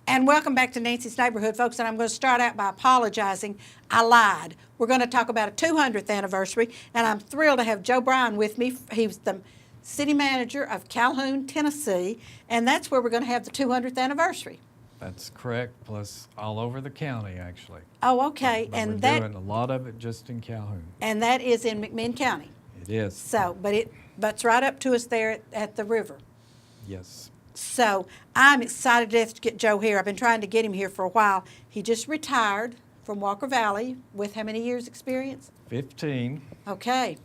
And welcome back to Nancy's Neighborhood, folks. And I'm going to start out by apologizing. I lied. We're going to talk about a 200th anniversary, and I'm thrilled to have Joe Bryan with me. He's the city manager of Calhoun, Tennessee, and that's where we're going to have the 200th anniversary. That's correct, plus all over the county, actually. Oh, okay. But and we're doing a lot of it just in Calhoun. And that is in McMinn County. It is. So, but it butts right up to us there at the river. Yes. So I'm excited to death to get Joe here. I've been trying to get him here for a while. He just retired from Walker Valley with how many years experience? 15. Okay.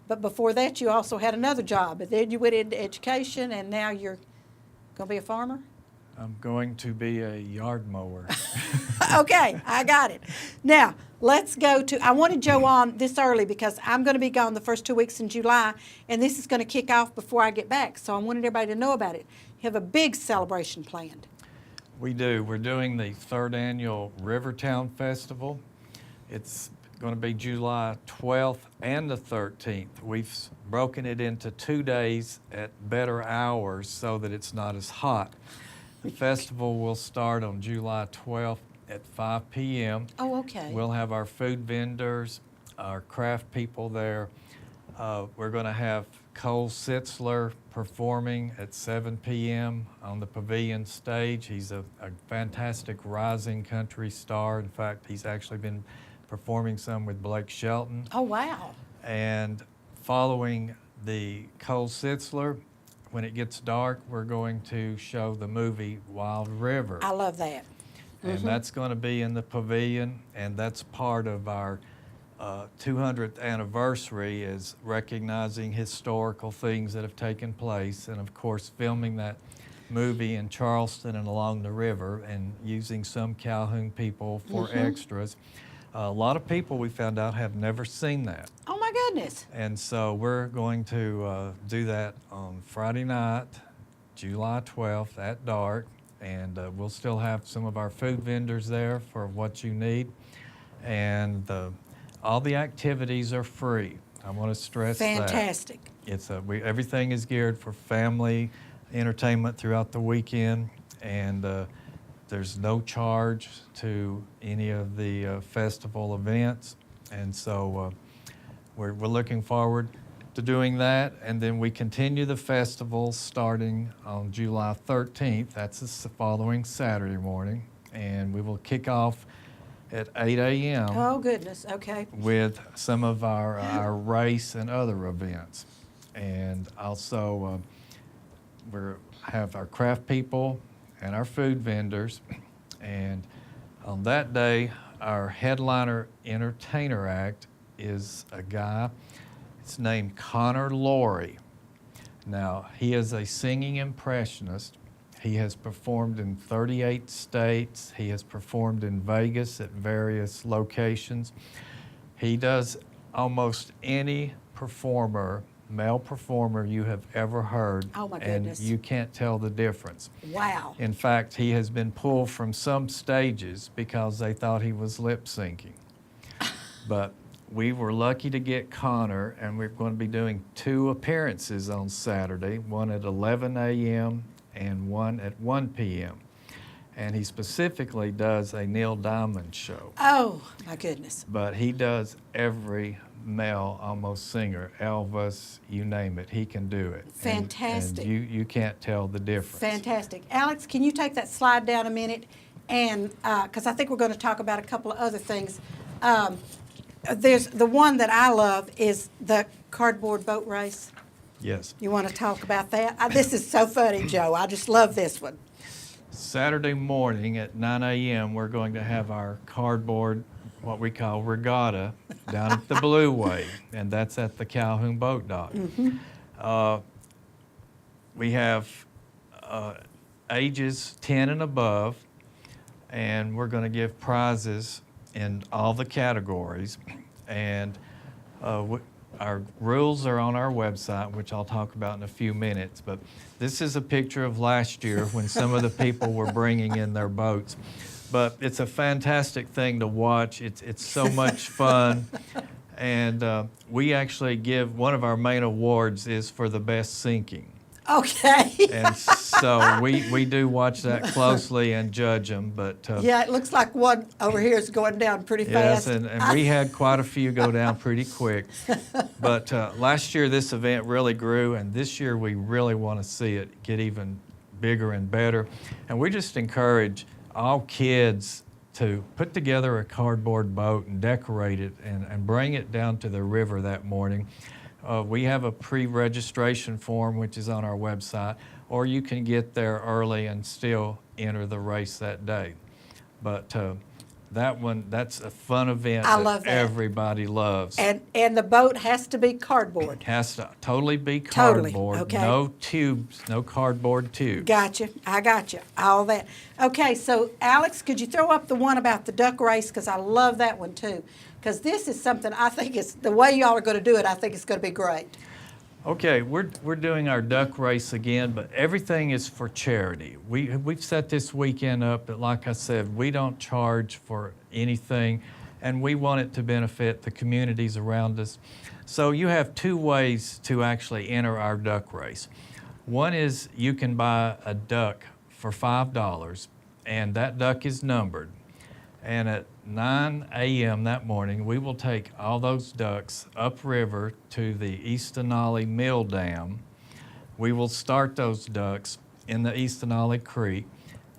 But before that, you also had another job. But then you went into education, and now you're going to be a farmer? I'm going to be a yard mower. Okay, I got it. Now, let's go to, I wanted Joe on this early because I'm going to be gone the first 2 weeks in July, and this is going to kick off before I get back. So I wanted everybody to know about it. You have a big celebration planned. We do. We're doing the 3rd annual Rivertown Festival. It's going to be July 12th and the 13th. We've broken it into 2 days at better hours so that it's not as hot. The festival will start on July 12th at 5 p.m. Oh, okay. We'll have our food vendors, our craft people there. We're going to have Cole Sitzler performing at 7 p.m. on the pavilion stage. He's a fantastic rising country star. In fact, he's actually been performing some with Blake Shelton. Oh, wow. And following the Cole Sitzler, when it gets dark, we're going to show the movie Wild River. I love that. And that's going to be in the pavilion, and that's part of our 200th anniversary, is recognizing historical things that have taken place, and of course filming that movie in Charleston and along the river, and using some Calhoun people for extras. A lot of people, we found out, have never seen that. Oh, my goodness. And so we're going to do that on Friday night, July 12th at dark, and we'll still have some of our food vendors there for what you need. And all the activities are free. I want to stress Fantastic. that. It's everything is geared for family entertainment throughout the weekend, and there's no charge to any of the festival events. And so we're looking forward to doing that. And then we continue the festival starting on July 13th. That's the following Saturday morning. And we will kick off at 8 a.m. Oh, goodness. Okay. with some of our race and other events. And also we have our craft people and our food vendors. And on that day, our headliner entertainer act is a guy. It's named Connor Laurie. Now, he is a singing impressionist. He has performed in 38 states. He has performed in Vegas at various locations. He does almost any performer, male performer you have ever heard. Oh, my and goodness. you can't tell the difference. Wow. In fact, he has been pulled from some stages because they thought he was lip syncing. But we were lucky to get Connor, and we're going to be doing 2 appearances on Saturday, one at 11 a.m. and one at 1 p.m. And he specifically does a Neil Diamond show. Oh, my goodness. But he does every male almost singer, Elvis, you name it, he can do it. Fantastic. And you can't tell the difference. Fantastic. Alex, can you take that slide down a minute? And because I think we're going to talk about a couple of other things. There's the one that I love is the cardboard boat race. Yes. You want to talk about that? This is so funny, Joe. I just love this one. Saturday morning at 9 a.m., we're going to have our cardboard, what we call regatta, down at the Blue Way, and that's at the Calhoun Boat Dock. We have ages 10 and above, and we're going to give prizes in all the categories. And our rules are on our website, which I'll talk about in a few minutes. But this is a picture of last year when some of the people were bringing in their boats. But it's a fantastic thing to watch. It's so much fun. And we actually give, one of our main awards is for the best sinking. Okay. And so we do watch that closely and judge them. But Yeah, it looks like one over here is going down pretty yes, fast. and we had quite a few go down pretty quick. But last year this event really grew, and this year we really want to see it get even bigger and better. And we just encourage all kids to put together a cardboard boat and decorate it and bring it down to the river that morning. We have a pre-registration form which is on our website, or you can get there early and still enter the race that day. But that's a fun event I love that. everybody loves. And the boat has to be cardboard. Has to totally be Totally, cardboard, okay. no tubes, no cardboard tubes. Gotcha. I gotcha. All that. Okay, so Alex, could you throw up the one about the duck race? Because I love that one too. Because this is something I think is, the way y'all are going to do it, I think it's going to be great. Okay, we're doing our duck race again, but everything is for charity. We've set this weekend up, but like I said, we don't charge for anything, and we want it to benefit the communities around us. So you have two ways to actually enter our duck race. One is you can buy a duck for $5, and that duck is numbered. And at 9 a.m. that morning, we will take all those ducks upriver to the East Denali Mill Dam. We will start those ducks in the East Denali Creek.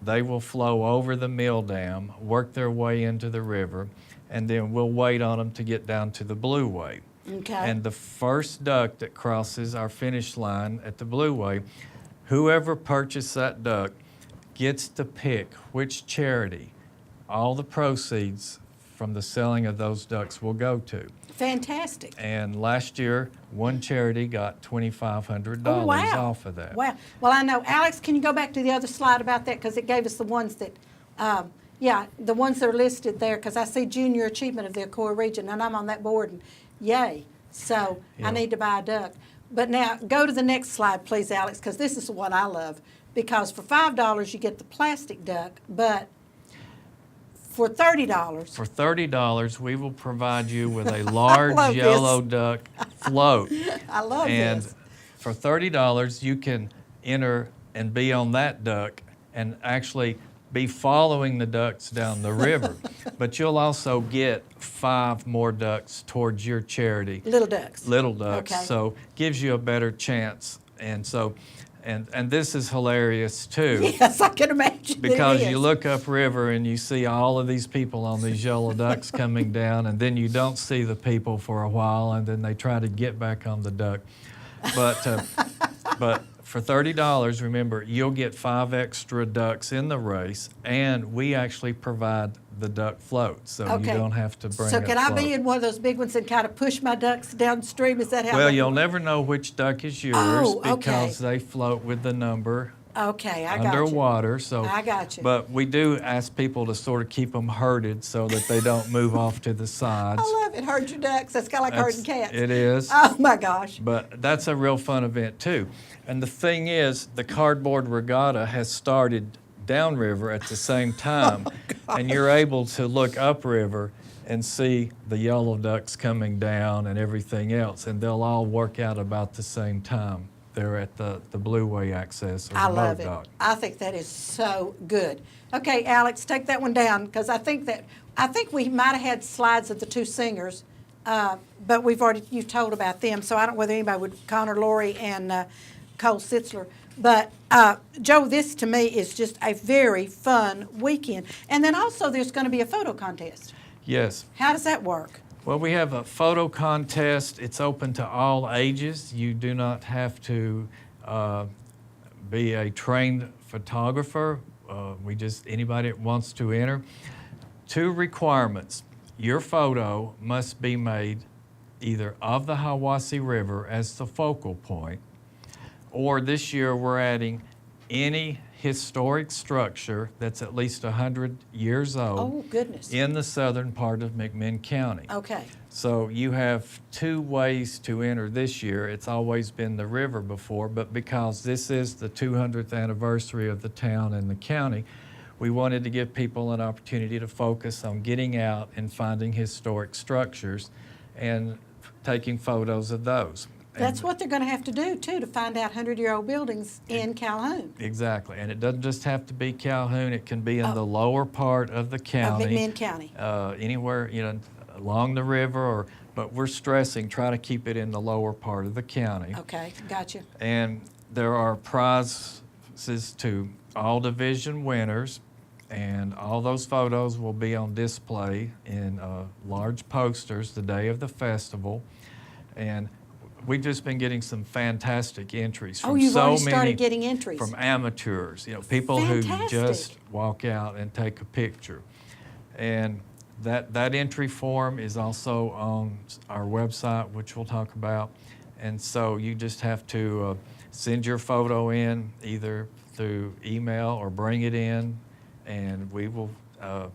They will flow over the mill dam, work their way into the river, and then we'll wait on them to get down to the Blue Way. Okay. And the first duck that crosses our finish line at the Blue Way, whoever purchased that duck gets to pick which charity all the proceeds from the selling of those ducks will go to. Fantastic. And last year, one charity got $2,500 Oh, wow. off of that. Wow. Well, I know. Alex, can you go back to the other slide about that? Because it gave us the ones that, yeah, the ones that are listed there. Because I see junior achievement of the Core region, and I'm on that board, and yay. So Yeah. I need to buy a duck. But now, go to the next slide, please, Alex, because this is the one I love. Because for $5, you get the plastic duck, but for $30. For $30, we will provide you with a large love this. yellow duck float. I love And this. for $30, you can enter and be on that duck and actually be following the ducks down the river. But you'll also get 5 more ducks towards your charity. Little ducks. Little ducks. Okay. So gives you a better chance. And so, and this is hilarious too. Yes, I can imagine. Because it is. you look upriver and you see all of these people on these yellow ducks coming down, and then you don't see the people for a while, and then they try to get back on the duck. But for $30, remember, you'll get 5 extra ducks in the race, and we actually provide the duck float, so Okay. you don't have to bring So a can I be float. in one of those big ones and kind of push my ducks downstream? Is that how? Well, that you'll works? never know which duck is yours Oh, okay. because they float with the number Okay, I got you. underwater. So, I got you. But we do ask people to sort of keep them herded so that they don't move off to the sides. I love it. Herd your ducks. That's kind of like herding cats. It is. Oh my gosh. But that's a real fun event too. And the thing is, the cardboard regatta has started downriver at the same time, and you're able to look upriver and see the yellow ducks coming down and everything else, and they'll all work out about the same time. They're at the Blue Way access or I the love boat it. dock. I think that is so good. Okay, Alex, take that one down because I think we might have had slides of the 2 singers, but you've told about them, so I don't know whether anybody would, Connor, Lori, and Cole Sitzler. But Joe, this to me is just a very fun weekend. And then also there's going to be a photo contest. Yes. How does that work? Well, we have a photo contest. It's open to all ages. You do not have to be a trained photographer. Anybody that wants to enter. 2 requirements. Your photo must be made either of the Hiwassee River as the focal point, or this year we're adding any historic structure that's at least 100 years old Oh, goodness. in the southern part of McMinn County. Okay. So you have 2 ways to enter this year. It's always been the river before, but because this is the 200th anniversary of the town and the county, we wanted to give people an opportunity to focus on getting out and finding historic structures and taking photos of those. That's what they're going to have to do, too, to find out 100-year-old buildings in Calhoun. Exactly, and it doesn't just have to be Calhoun. It can be in the lower part of the county. Of McMinn County. Anywhere, along the river, but we're stressing, try to keep it in the lower part of the county. Okay, gotcha. And there are prizes to all division winners, and all those photos will be on display in large posters the day of the festival. And we've just been getting some fantastic entries from you've so already many, started getting entries. from amateurs, people who just walk out and take a picture. And that entry form is also on our website, which we'll talk about. And so you just have to send your photo in either through email or bring it in, and we will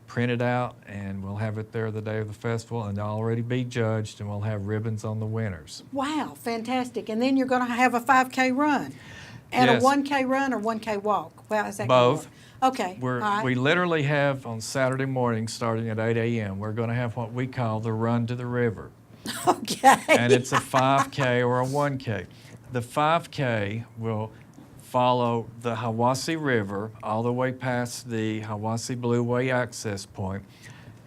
print it out, and we'll have it there the day of the festival, and they'll already be judged, and we'll have ribbons on the winners. Wow, fantastic. And then you're going to have a 5K run and Yes. a 1K run or 1K walk. Well, is that Both. Okay, all right. We literally have on Saturday morning, starting at 8 a.m., we're going to have what we call the Run to the River. Okay. And it's a 5K or a 1K. The 5K will follow the Hiwassee River all the way past the Hiwassee Blue Way access point.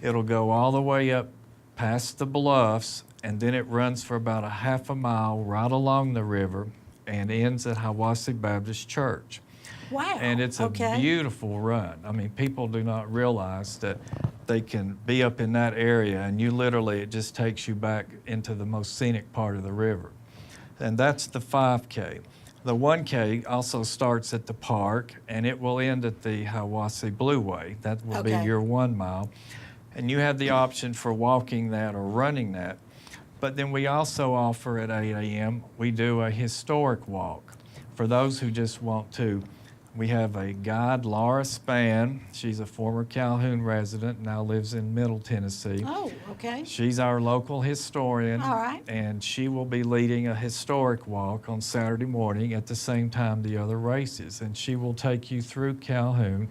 It'll go all the way up past the bluffs, and then it runs for about a half a mile right along the river and ends at Hiwassee Baptist Church. Wow. And it's a beautiful run. I mean, people do not realize that they can be up in that area, and it just takes you back into the most scenic part of the river. And that's the 5K. The 1K also starts at the park, and it will end at the Hiwassee Blue Way. That will be your 1 mile. And you have the option for walking that or running that. But then we also offer at 8 a.m., we do a historic walk. For those who just want to, we have a guide, Laura Spann. She's a former Calhoun resident, now lives in Middle Tennessee. Oh, okay. She's our local historian. All right. And she will be leading a historic walk on Saturday morning at the same time the other races. And she will take you through Calhoun,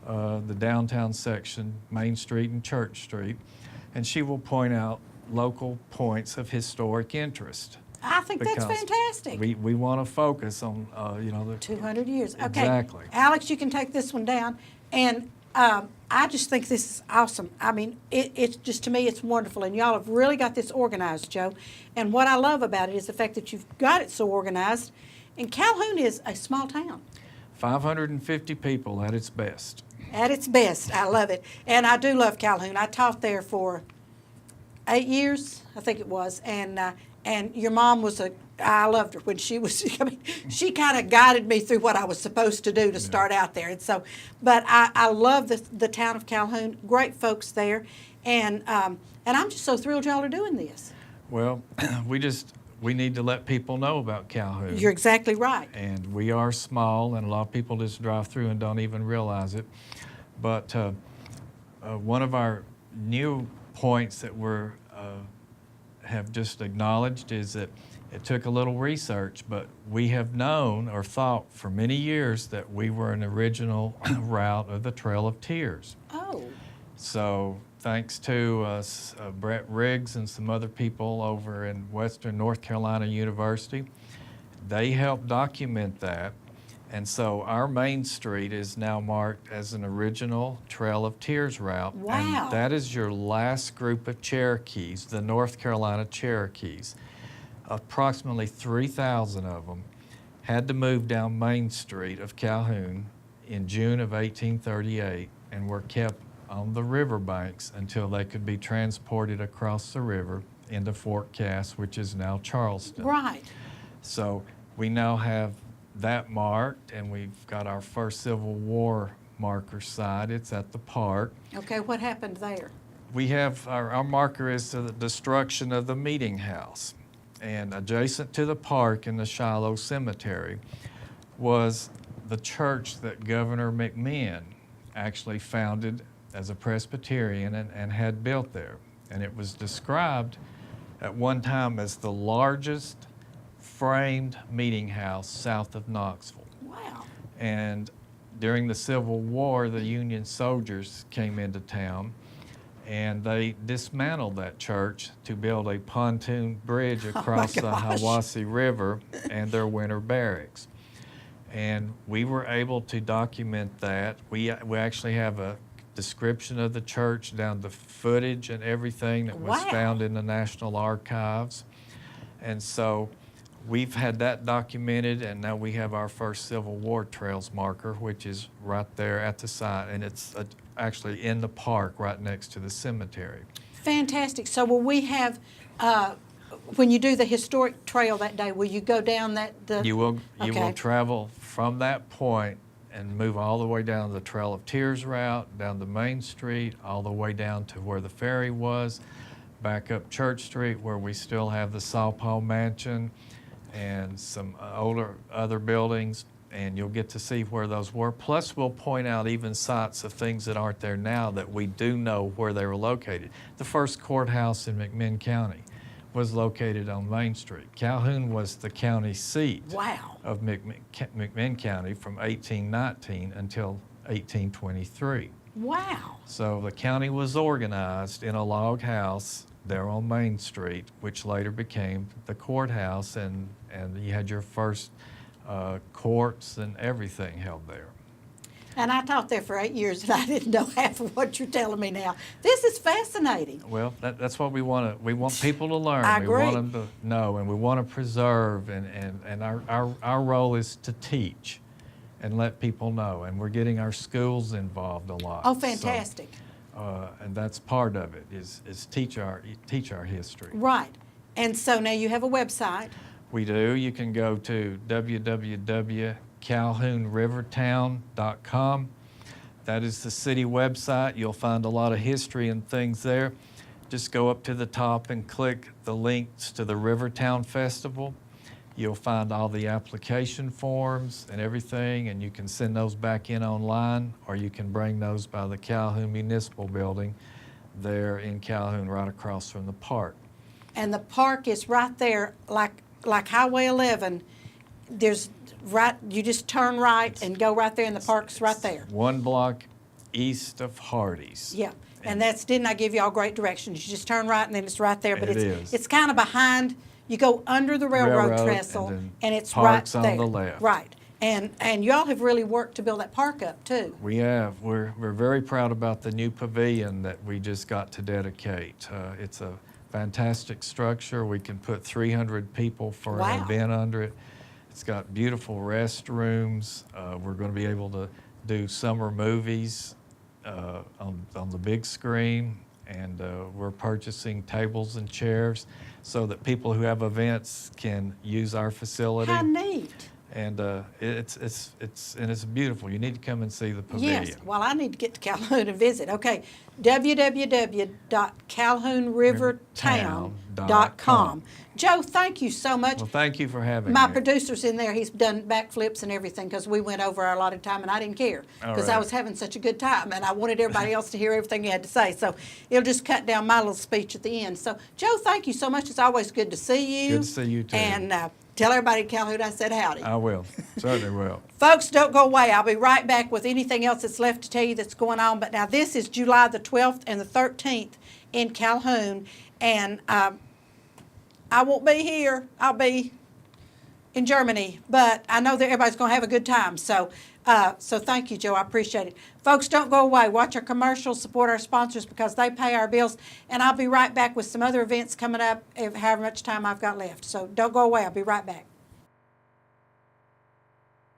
the downtown section, Main Street and Church Street. And she will point out local points of historic interest. I think that's fantastic. We want to focus on, the 200 years. Okay. Exactly. Alex, you can take this one down. And I just think this is awesome. I mean, it's just, to me, it's wonderful. And y'all have really got this organized, Joe. And what I love about it is the fact that you've got it so organized. And Calhoun is a small town. 550 people at its best. At its best. I love it. And I do love Calhoun. I taught there for 8 years, I think it was. And your mom was I loved her when she was, she kind of guided me through what I was supposed to do to start out there. And so, but I love the town of Calhoun, great folks there. And I'm just so thrilled y'all are doing this. Well, we need to let people know about Calhoun. You're exactly right. And we are small, and a lot of people just drive through and don't even realize it. But one of our new points that have just acknowledged is that it took a little research, but we have known or thought for many years that we were an original route of the Trail of Tears. Oh. So thanks to Brett Riggs and some other people over in Western North Carolina University, they helped document that. And so our main street is now marked as an original Trail of Tears route. Wow. And that is your last group of Cherokees, the North Carolina Cherokees. Approximately 3,000 of them had to move down Main Street of Calhoun in June of 1838 and were kept on the riverbanks until they could be transported across the river into Fort Cass, which is now Charleston. Right. So we now have that marked, and we've got our first Civil War marker site. It's at the park. Okay, what happened there? We have our marker is to the destruction of the meeting house. And adjacent to the park in the Shiloh Cemetery was the church that Governor McMinn actually founded as a Presbyterian and had built there. And it was described at one time as the largest framed meeting house south of Knoxville. Wow. And during the Civil War, the Union soldiers came into town, and they dismantled that church to build a pontoon bridge across the gosh. Hiwassee River and their winter barracks. And we were able to document that. We actually have a description of the church down to footage and everything that was Wow. found in the National Archives. And so we've had that documented, and now we have our first Civil War trails marker, which is right there at the site, and it's actually in the park right next to the cemetery. Fantastic. So will we have, when you do the historic trail that day, will you go down that? You will Okay. travel from that point and move all the way down the Trail of Tears route, down the Main Street, all the way down to where the ferry was, back up Church Street where we still have the Sawpaw Mansion and some older other buildings, and you'll get to see where those were. Plus, we'll point out even sites of things that aren't there now that we do know where they were located. The first courthouse in McMinn County was located on Main Street. Calhoun was the county seat Wow. of McMinn County from 1819 until 1823. Wow. So the county was organized in a log house there on Main Street, which later became the courthouse, and you had your first courts and everything held there. And I taught there for 8 years, and I didn't know half of what you're telling me now. This is fascinating. Well, that's what we want to. We want people to learn. I We agree. want them to know, and we want to preserve. And our role is to teach, and let people know. And we're getting our schools involved a lot. Oh, fantastic. So, and that's part of it is teach our history. Right. And so now you have a website. We do. You can go to www.calhounrivertown.com. That is the city website. You'll find a lot of history and things there. Just go up to the top and click the links to the Rivertown Festival. You'll find all the application forms and everything, and you can send those back in online, or you can bring those by the Calhoun Municipal Building there in Calhoun, right across from the park. And the park is right there, like Highway 11. There's right, you just turn right and go right there, and the park's right there. 1 block east of Hardee's. Yeah. And that's, didn't I give you all great directions? You just turn right and then it's right there. But It it's is. it's kind of behind, you go under the railroad Railroad, trestle, and then and it's park's right on there. the left. Right. And y'all have really worked to build that park up too. We have. We're very proud about the new pavilion that we just got to dedicate. It's a fantastic structure. We can put 300 people for Wow. an event under it. It's got beautiful restrooms. We're going to be able to do summer movies on the big screen, and we're purchasing tables and chairs so that people who have events can use our facility. How neat. And it's beautiful. You need to come and see the pavilion. Yes. Well, I need to get to Calhoun and visit. Okay. www.calhounrivertown.com. Joe, thank you so much. Well, thank you for having My me. producer's in there. He's done backflips and everything because we went over our allotted time, and I didn't care All because I right. was having such a good time, and I wanted everybody else to hear everything you had to say. So it'll just cut down my little speech at the end. So, Joe, thank you so much. It's always good to see you. Good to see you, too. And tell everybody at Calhoun I said howdy. I will. Certainly will. Folks, don't go away. I'll be right back with anything else that's left to tell you that's going on. But now this is July the 12th and the 13th in Calhoun. And I won't be here. I'll be in Germany. But I know that everybody's going to have a good time. So thank you, Joe. I appreciate it. Folks, don't go away. Watch our commercials. Support our sponsors because they pay our bills. And I'll be right back with some other events coming up, however much time I've got left. So don't go away. I'll be right back.